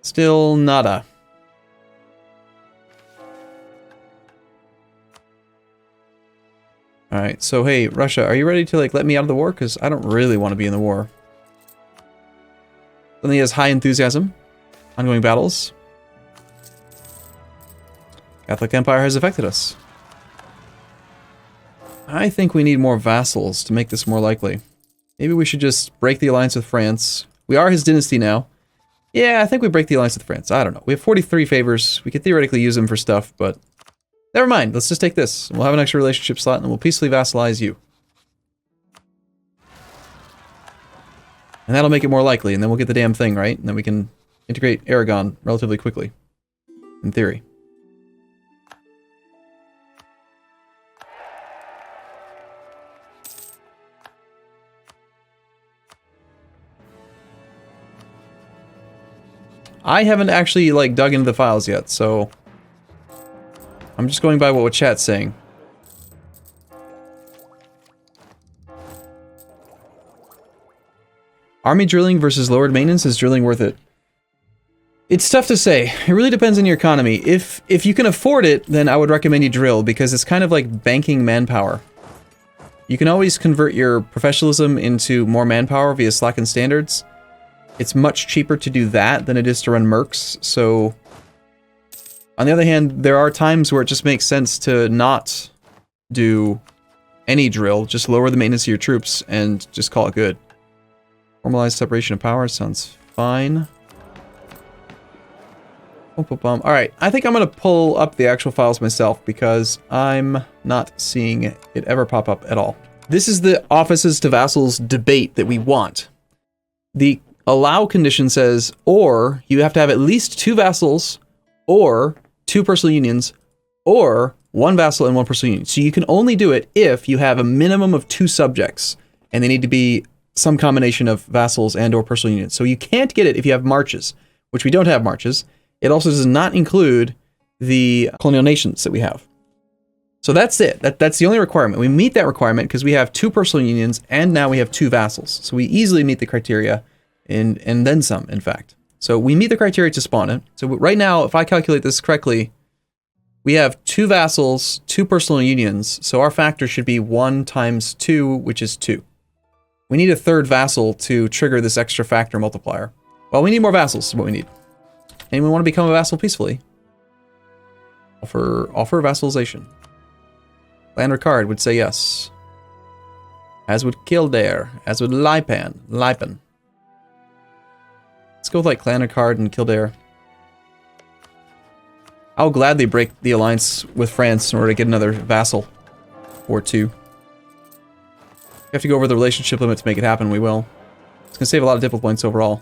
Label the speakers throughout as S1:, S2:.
S1: Still nada. Alright, so hey, Russia, are you ready to, like, let me out of the war? Because I don't really want to be in the war. Something has high enthusiasm. Ongoing battles. Catholic Empire has affected us. I think we need more vassals to make this more likely. Maybe we should just break the alliance with France. We are his dynasty now. Yeah, I think we break the alliance with France. I don't know. We have 43 favors. We could theoretically use them for stuff, but... Never mind. Let's just take this. We'll have an extra relationship slot, and we'll peacefully vassalize you. And that'll make it more likely, and then we'll get the damn thing, right? And then we can integrate Aragon relatively quickly. In theory. I haven't actually, like, dug into the files yet, so... I'm just going by what chat's saying. Army drilling versus lowered maintenance, is drilling worth it? It's tough to say. It really depends on your economy. If you can afford it, then I would recommend you drill, because it's kind of like banking manpower. You can always convert your professionalism into more manpower via slackened standards. It's much cheaper to do that than it is to run mercs, so... On the other hand, there are times where it just makes sense to not do any drill, just lower the maintenance of your troops and just call it good. Formalized separation of powers sounds fine. Alright, I think I'm going to pull up the actual files myself because I'm not seeing it ever pop up at all. This is the offices to vassals debate that we want. The allow condition says, or you have to have at least 2 vassals, or 2 personal unions, or 1 vassal and 1 personal union. So you can only do it if you have a minimum of 2 subjects, and they need to be some combination of vassals and or personal unions. So you can't get it if you have marches, which we don't have marches. It also does not include the colonial nations that we have. So that's it. That's the only requirement. We meet that requirement because we have 2 personal unions, and now we have 2 vassals. So we easily meet the criteria, and then some, in fact. So we meet the criteria to spawn it. So right now, if I calculate this correctly, we have 2 vassals, 2 personal unions. So our factor should be 1 times 2, which is 2. We need a 3rd vassal to trigger this extra factor multiplier. Well, we need more vassals is what we need. Anyone want to become a vassal peacefully? Offer vassalization. Land Ricard would say yes. As would Kildare. As would Lipan. Let's go with like Clanricard and Kildare. I'll gladly break the alliance with France in order to get another vassal. Or 2. If we have to go over the relationship limit to make it happen, we will. It's going to save a lot of diplo points overall.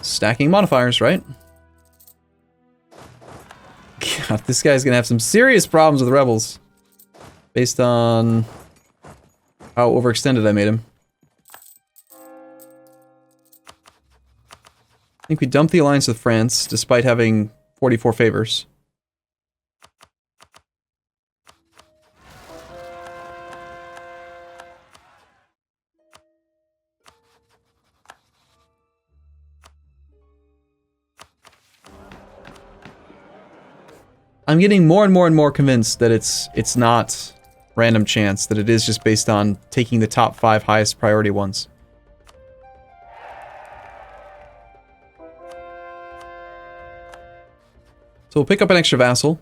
S1: Stacking modifiers, right? God, this guy's going to have some serious problems with rebels. Based on how overextended I made him. I think we dumped the alliance with France, despite having 44 favors. I'm getting more and more convinced that it's not random chance, that it is just based on taking the top 5 highest priority ones. So we'll pick up an extra vassal.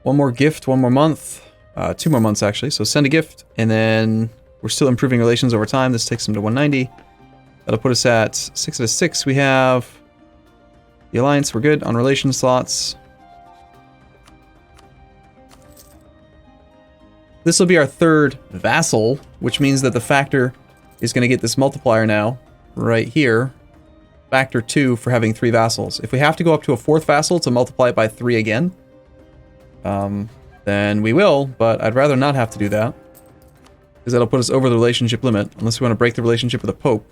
S1: 1 more gift, 1 more month. 2 more months, actually. So send a gift, and then we're still improving relations over time. This takes them to 190. That'll put us at 6 out of 6. We have the alliance. We're good on relation slots. This will be our 3rd vassal, which means that the factor is going to get this multiplier now, right here. Factor 2 for having 3 vassals. If we have to go up to a 4th vassal to multiply it by 3 again, then we will, but I'd rather not have to do that. Because that'll put us over the relationship limit, unless we want to break the relationship with the Pope.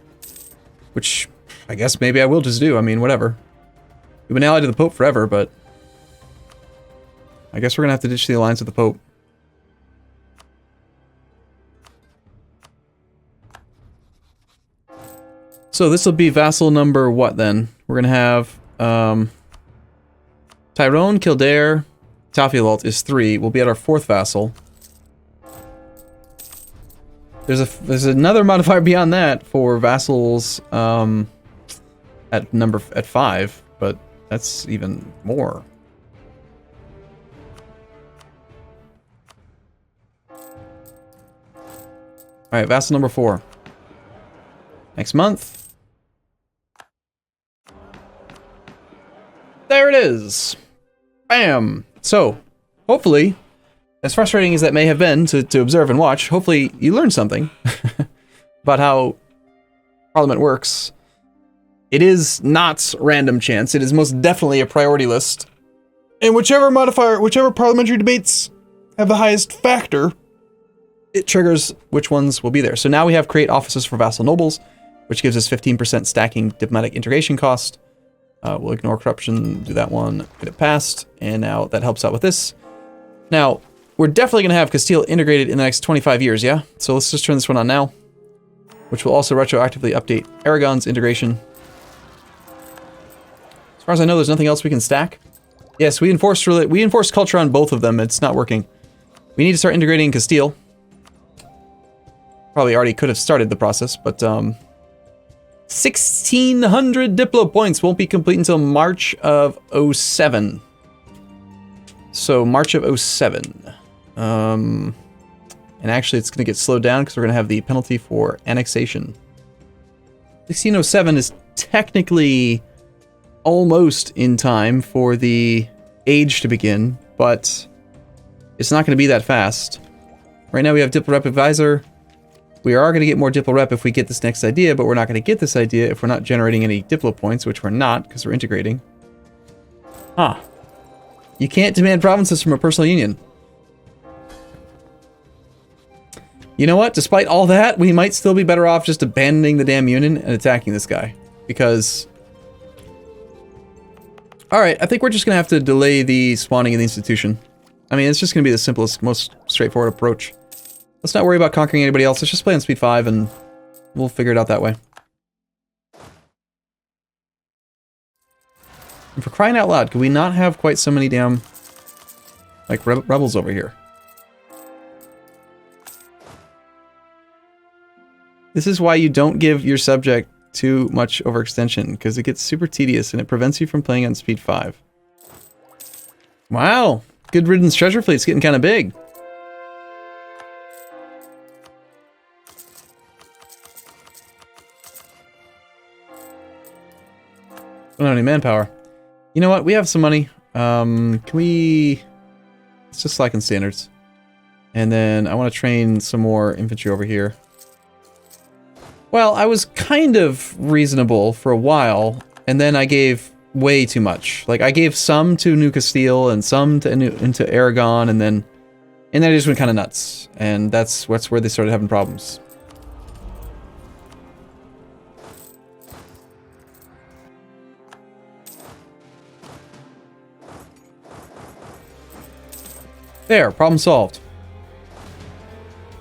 S1: Which, I guess maybe I will just do, I mean, whatever. We've been allied to the Pope forever, but... I guess we're gonna have to ditch the alliance with the Pope. So this will be vassal number what then? We're gonna have Tyrone, Kildare, Tafilalt is 3. We'll be at our 4th vassal. There's another modifier beyond that for vassals at 5, but that's even more. Alright, vassal number 4. Next month. There it is! Bam! So, hopefully, as frustrating as that may have been to observe and watch, hopefully you learned something about how Parliament works. It is not random chance, it is most definitely a priority list. And whichever parliamentary debates have the highest factor, it triggers which ones will be there. So now we have create offices for vassal nobles, which gives us 15% stacking diplomatic integration cost. We'll ignore corruption, do that one, get it passed, and now that helps out with this. Now, we're definitely going to have Castile integrated in the next 25 years, yeah? So let's just turn this one on now, which will also retroactively update Aragon's integration. As far as I know, there's nothing else we can stack. Yes, we enforced culture on both of them. It's not working. We need to start integrating Castile. Probably already could have started the process, but 1,600 Diplo points won't be complete until March of 07. So March of 07. And actually it's going to get slowed down because we're going to have the penalty for annexation. 1607 is technically almost in time for the age to begin, but it's not going to be that fast. Right now we have Diplo Rep Advisor. We are going to get more Diplo Rep if we get this next idea, but we're not going to get this idea if we're not generating any Diplo points, which we're not because we're integrating. Huh. You can't demand provinces from a personal union. You know what? Despite all that, we might still be better off just abandoning the damn union and attacking this guy. Because... Alright, I think we're just going to have to delay the spawning of the institution. I mean, it's just going to be the simplest, most straightforward approach. Let's not worry about conquering anybody else. Let's just play on speed 5 and we'll figure it out that way. And for crying out loud, could we not have quite so many damn, like, rebels over here? This is why you don't give your subject too much overextension, because it gets super tedious and it prevents you from playing on speed 5. Wow! Good riddance treasure fleet's getting kind of big. I don't have any manpower. You know what? We have some money. Can we... Let's just slacken standards. And then I want to train some more infantry over here. Well, I was kind of reasonable for a while, and then I gave way too much. Like, I gave some to New Castile and some to into Aragon, and then I just went kind of nuts. And that's where they started having problems. There, problem solved.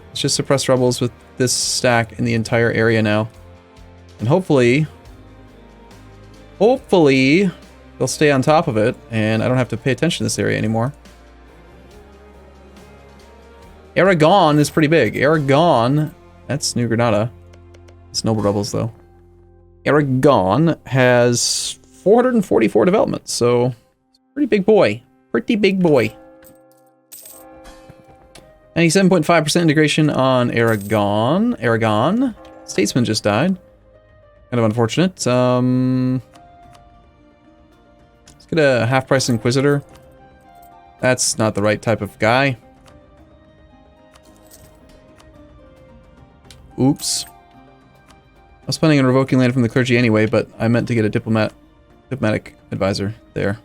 S1: Let's just suppress rebels with this stack in the entire area now. And hopefully they'll stay on top of it, and I don't have to pay attention to this area anymore. Aragon is pretty big. Aragon, that's New Granada. It's noble rebels, though. Aragon has 444 developments, so pretty big boy. Pretty big boy. 97.5% integration on Aragon. Aragon. Statesman just died. Kind of unfortunate. Let's get a half-price Inquisitor. That's not the right type of guy. Oops. I was planning on revoking land from the clergy anyway, but I meant to get a diplomatic advisor there.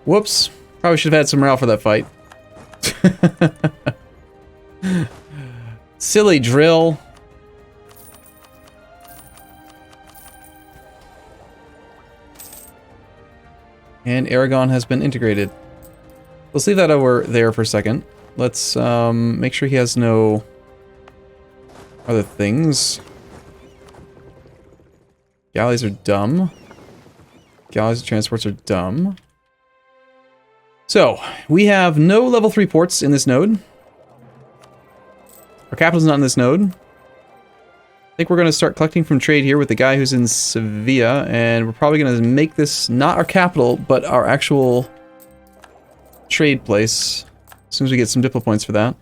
S1: Whoops. Probably should have had some morale for that fight. Silly drill. And Aragon has been integrated. Let's leave that over there for a second. Let's make sure he has no other things. Galleys are dumb. Galleys and transports are dumb. So, we have no level 3 ports in this node. Our capital's not in this node. I think we're going to start collecting from trade here with the guy who's in Sevilla, and we're probably going to make this not our capital, but our actual trade place, as soon as we get some diplo points for that.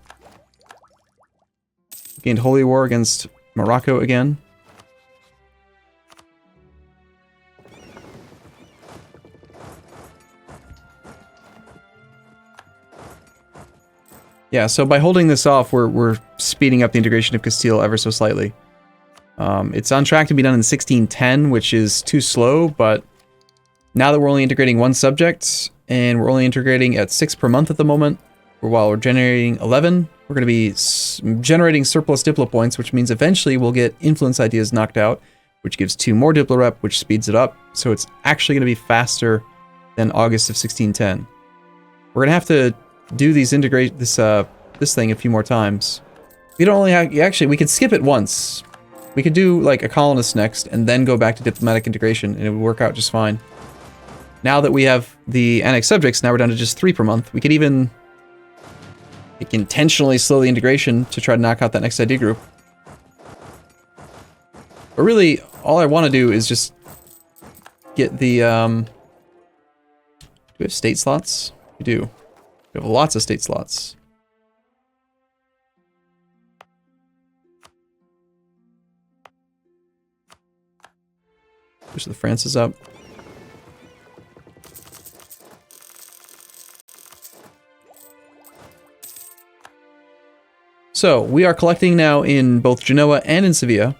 S1: Gained Holy War against Morocco again. Yeah, so by holding this off, we're speeding up the integration of Castile ever so slightly. It's on track to be done in 1610, which is too slow, but now that we're only integrating one subject, and we're only integrating at 6 per month at the moment, while we're generating 11, we're going to be generating surplus diplo points, which means eventually we'll get influence ideas knocked out, which gives 2 more diplo rep, which speeds it up, so it's actually going to be faster than August of 1610. We're going to have to do these this thing a few more times. We don't only have, actually, we could skip it once. We could do like a colonist next and then go back to diplomatic integration and it would work out just fine. Now that we have the annexed subjects, now we're down to just 3 per month. We could even intentionally slow the integration to try to knock out that next ID group. But really, all I want to do is just get the, do we have state slots? We do. We have lots of state slots. Push the Francis up. So, we are collecting now in both Genoa and in Sevilla.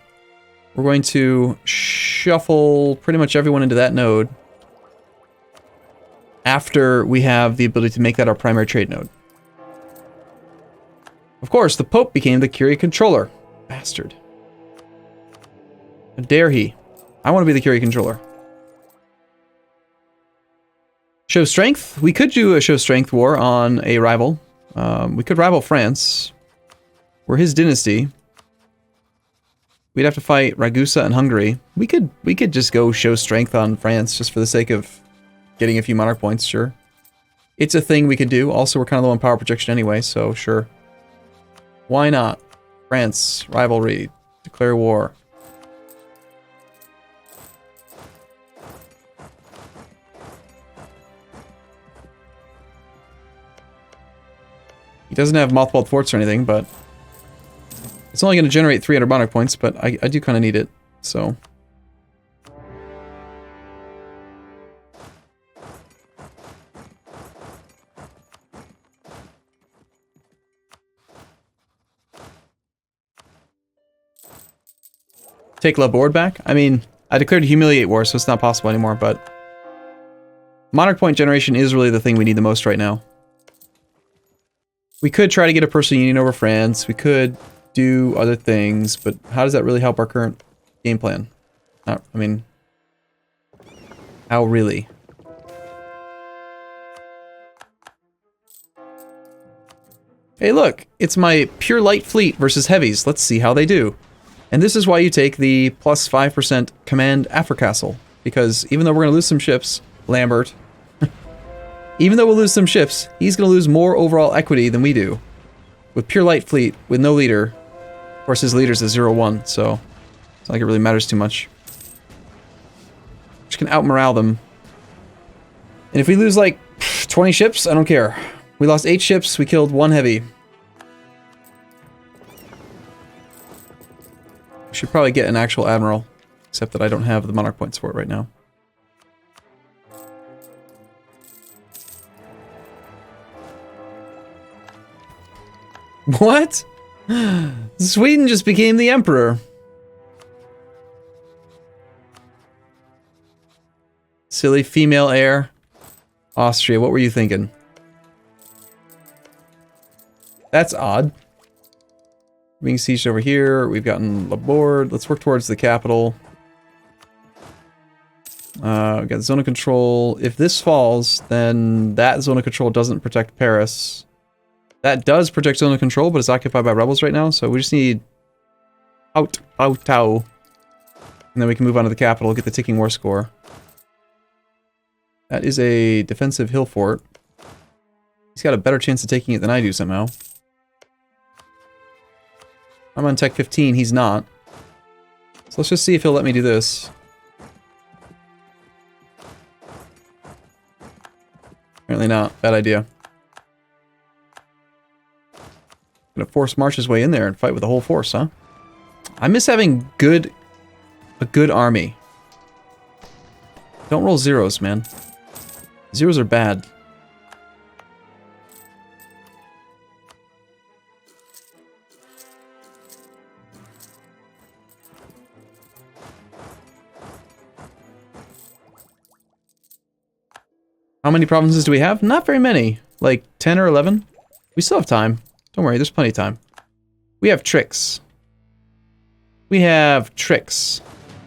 S1: We're going to shuffle pretty much everyone into that node after we have the ability to make that our primary trade node. Of course, the Pope became the Curia controller. Bastard. How dare he? I want to be the Curia controller. Show strength? We could do a show strength war on a rival. We could rival France. We're his dynasty. We'd have to fight Ragusa and Hungary. We could just go show strength on France just for the sake of getting a few monarch points, sure. It's a thing we could do. Also, we're kind of low on power projection anyway, so sure. Why not? France, rivalry, declare war. He doesn't have mothballed forts or anything, but it's only going to generate 300 monarch points, but I do kind of need it, so. Take La Board back? I mean, I declared a humiliate war, so it's not possible anymore, but monarch point generation is really the thing we need the most right now. We could try to get a personal union over France. We could do other things, but how does that really help our current game plan? I mean, how really? Hey look, it's my pure light fleet versus heavies. Let's see how they do. And this is why you take the plus 5% command Africastle, because even though we're going to lose some ships, Lambert, even though we'll lose some ships, he's going to lose more overall equity than we do. With pure light fleet, with no leader. Of course, his leader's a 0-1, so it's not like it really matters too much. Just can out-morale them. And if we lose, like, 20 ships, I don't care. We lost 8 ships, we killed 1 heavy. We should probably get an actual admiral, except that I don't have the monarch points for it right now. What? Sweden just became the emperor. Silly female heir. Austria, what were you thinking? That's odd. Being sieged over here. We've gotten Laborde. Let's work towards the capital. We've got zone of control. If this falls, then that zone of control doesn't protect Paris. That does protect zone of control, but it's occupied by rebels right now, so we just need out. And then we can move on to the capital, get the ticking war score. That is a defensive hill fort. He's got a better chance of taking it than I do somehow. I'm on tech 15, he's not. So let's just see if he'll let me do this. Apparently not. Bad idea. Gonna force march his way in there and fight with the whole force, huh? I miss having a good army. Don't roll zeros, man. Zeros are bad. How many provinces do we have? Not very many. Like 10 or 11? We still have time. Don't worry, there's plenty of time. We have tricks. We have tricks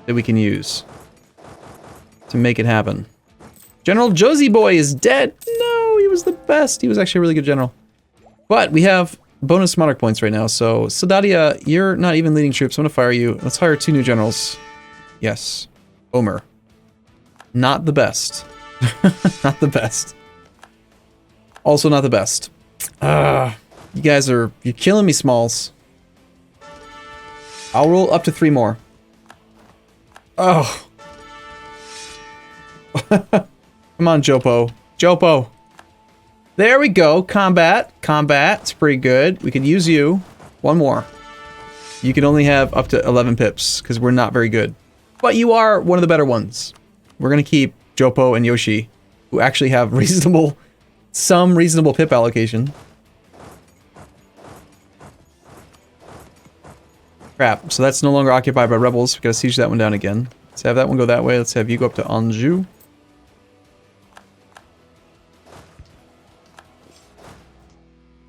S1: that we can use to make it happen. General Josie Boy is dead! No, he was the best. He was actually a really good general. But we have bonus monarch points right now, so Soldatia, you're not even leading troops. I'm gonna fire you. Let's hire 2 new generals. Yes. Omer. Not the best. Not the best. Also not the best. You guys are... You're killing me, Smalls. I'll roll up to 3 more. Oh. Come on, Jopo. Jopo. There we go. Combat. Combat. It's pretty good. We could use you. 1 more. You can only have up to 11 pips, because we're not very good. But you are one of the better ones. We're going to keep Jopo and Yoshi, who actually have reasonable... some reasonable pip allocation. Crap, so that's no longer occupied by rebels. We gotta siege that one down again. Let's have that one go that way. Let's have you go up to Anjou.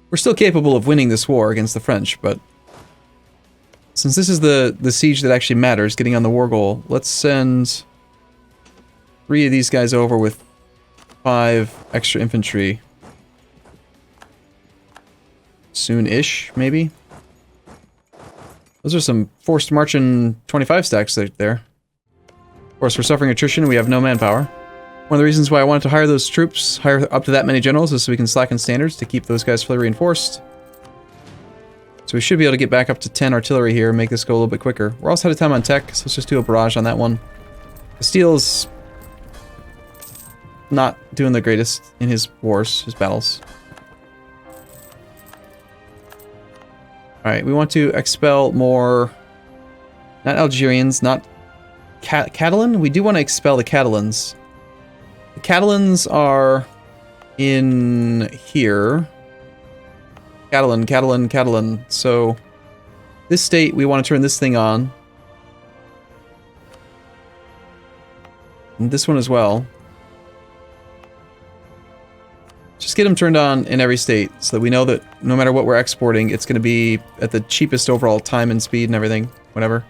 S1: We're still capable of winning this war against the French, but... since this is the siege that actually matters, getting on the war goal, let's send 3 of these guys over with 5 extra infantry. Soon-ish, maybe? Those are some forced marching 25 stacks right there. Of course, we're suffering attrition, we have no manpower. One of the reasons why I wanted to hire those troops, hire up to that many generals, is so we can slacken standards to keep those guys fully reinforced. So we should be able to get back up to 10 artillery here and make this go a little bit quicker. We're also out of time on tech, so let's just do a barrage on that one. Castile's not doing the greatest in his wars, his battles. Alright, we want to expel more... not Algerians, not... Catalan? We do want to expel the Catalans. The Catalans are... in... here. Catalan. So... this state, we want to turn this thing on. And this one as well. Just get them turned on in every state, so that we know that no matter what we're exporting, it's going to be at the cheapest overall time and speed and everything, whatever.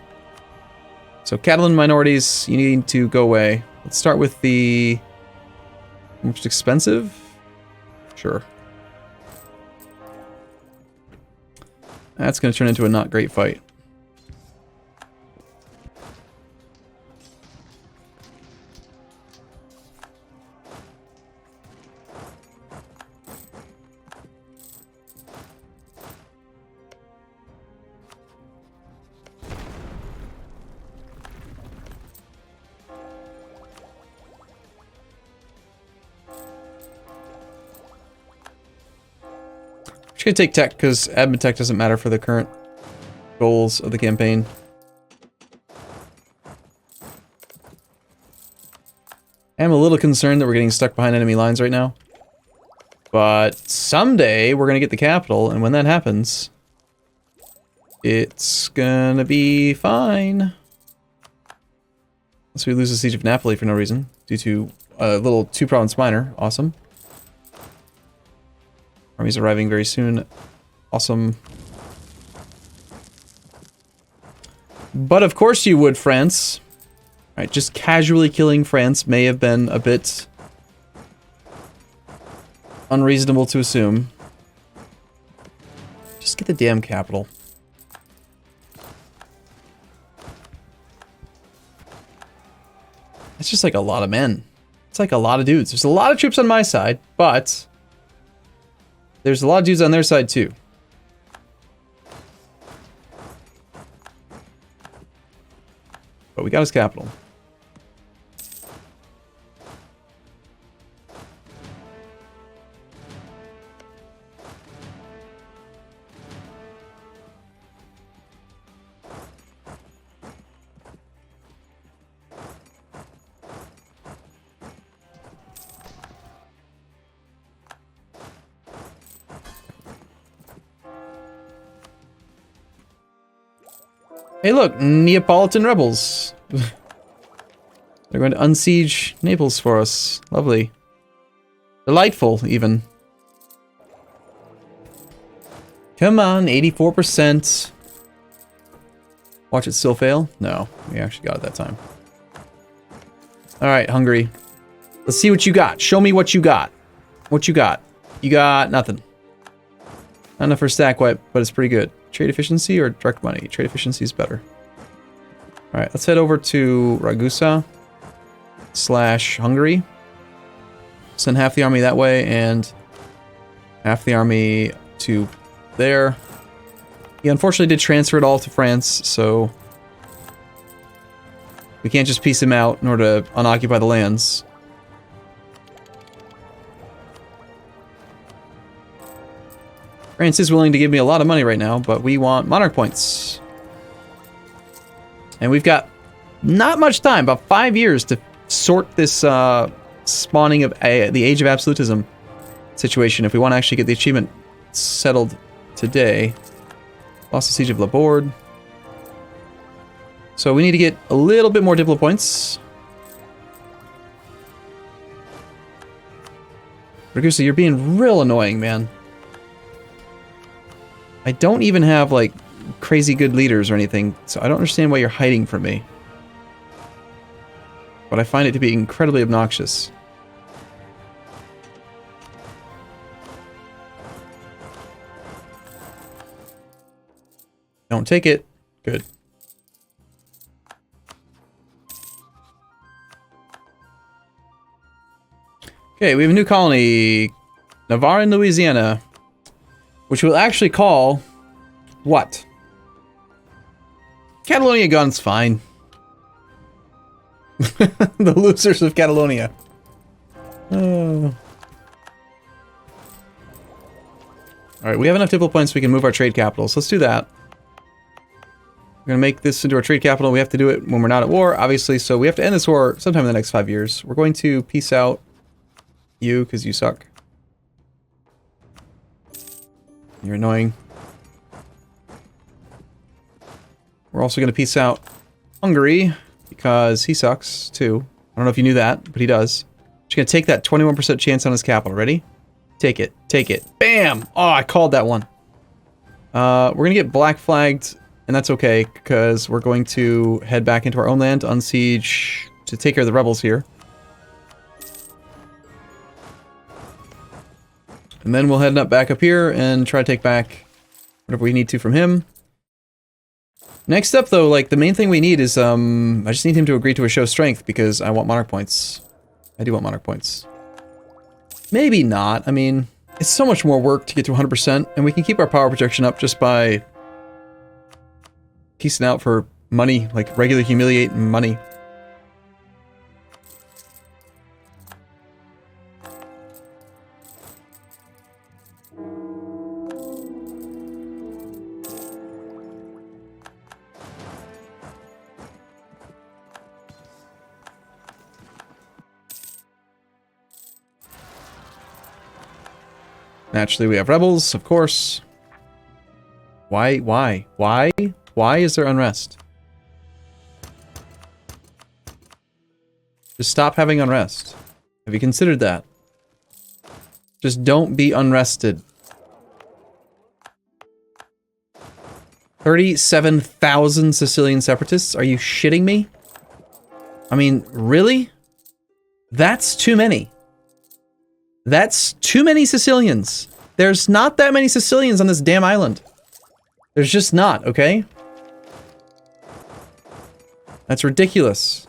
S1: So Catalan minorities, you need to go away. Let's start with the most expensive? Sure. That's going to turn into a not great fight. Gonna take tech because admin tech doesn't matter for the current goals of the campaign. I'm a little concerned that we're getting stuck behind enemy lines right now. But someday we're gonna get the capital, and when that happens, it's gonna be fine. Unless we lose the siege of Napoli for no reason, due to a little 2-province minor. Awesome. Army's arriving very soon. Awesome. But of course you would, France. Alright, just casually killing France may have been a bit unreasonable to assume. Just get the damn capital. It's just like a lot of men. It's like a lot of dudes. There's a lot of troops on my side, but there's a lot of dudes on their side too. But we got his capital. Hey look, Neapolitan rebels. They're going to unsiege Naples for us. Lovely. Delightful, even. Come on, 84%. Watch it still fail? No, we actually got it that time. Alright, Hungary. Let's see what you got. Show me what you got. What you got? You got nothing. Not enough for stack wipe, but it's pretty good. Trade efficiency or direct money? Trade efficiency is better. Alright, let's head over to Ragusa / Hungary. Send half the army that way and half the army to there. He unfortunately did transfer it all to France, so we can't just piece him out in order to unoccupy the lands. France is willing to give me a lot of money right now, but we want monarch points. And we've got not much time, about 5 years to sort this spawning of the Age of Absolutism situation if we want to actually get the achievement settled today. Lost the Siege of Laborde. So we need to get a little bit more Diplo points. Ragusa, you're being real annoying, man. I don't even have, like, crazy good leaders or anything, so I don't understand why you're hiding from me. But I find it to be incredibly obnoxious. Don't take it. Good. Okay, we have a new colony. Navarra in Louisiana. Which we'll actually call... what? Catalonia Gun's fine. The losers of Catalonia. Alright, we have enough Diplo points so we can move our trade capital, so let's do that. We're going to make this into our trade capital. We have to do it when we're not at war, obviously, so we have to end this war sometime in the next 5 years. We're going to peace out you, because you suck. You're annoying. We're also going to peace out Hungary, because he sucks, too. I don't know if you knew that, but he does. Just going to take that 21% chance on his capital. Ready? Take it. Take it. Bam! Oh, I called that one. We're going to get black flagged, and that's okay, because we're going to head back into our own land, unsiege, to take care of the rebels here. And then we'll head up back up here and try to take back whatever we need to from him. Next up, though, like, the main thing we need is, I just need him to agree to a show strength, because I want monarch points. I do want monarch points. Maybe not. I mean, it's so much more work to get to 100%, and we can keep our power projection up just by piecing out for money, like regular humiliating money. Naturally, we have rebels, of course. Why is there unrest? Just stop having unrest. Have you considered that? Just don't be unrested. 37,000 Sicilian separatists? Are you shitting me? I mean, really? That's too many. That's too many Sicilians. There's not that many Sicilians on this damn island. There's just not, okay? That's ridiculous.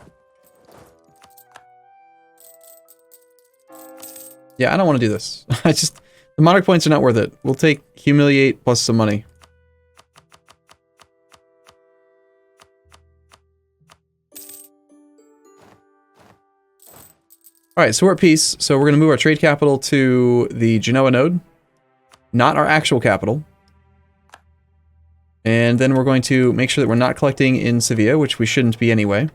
S1: Yeah, I don't want to do this. The monarch points are not worth it. We'll take humiliate plus some money. Alright, so we're at peace. So we're going to move our trade capital to the Genoa node. Not our actual capital. And then we're going to make sure that we're not collecting in Sevilla, which we shouldn't be anyway.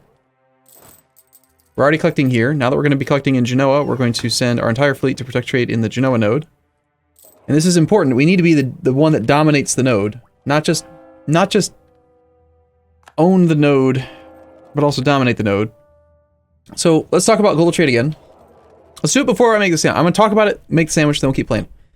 S1: We're already collecting here. Now that we're going to be collecting in Genoa, we're going to send our entire fleet to protect trade in the Genoa node. And this is important. We need to be the one that dominates the node. Not just own the node, but also dominate the node. So let's talk about global trade again. Let's do it before I make the sandwich. I'm going to talk about it, make the sandwich, then we'll keep playing.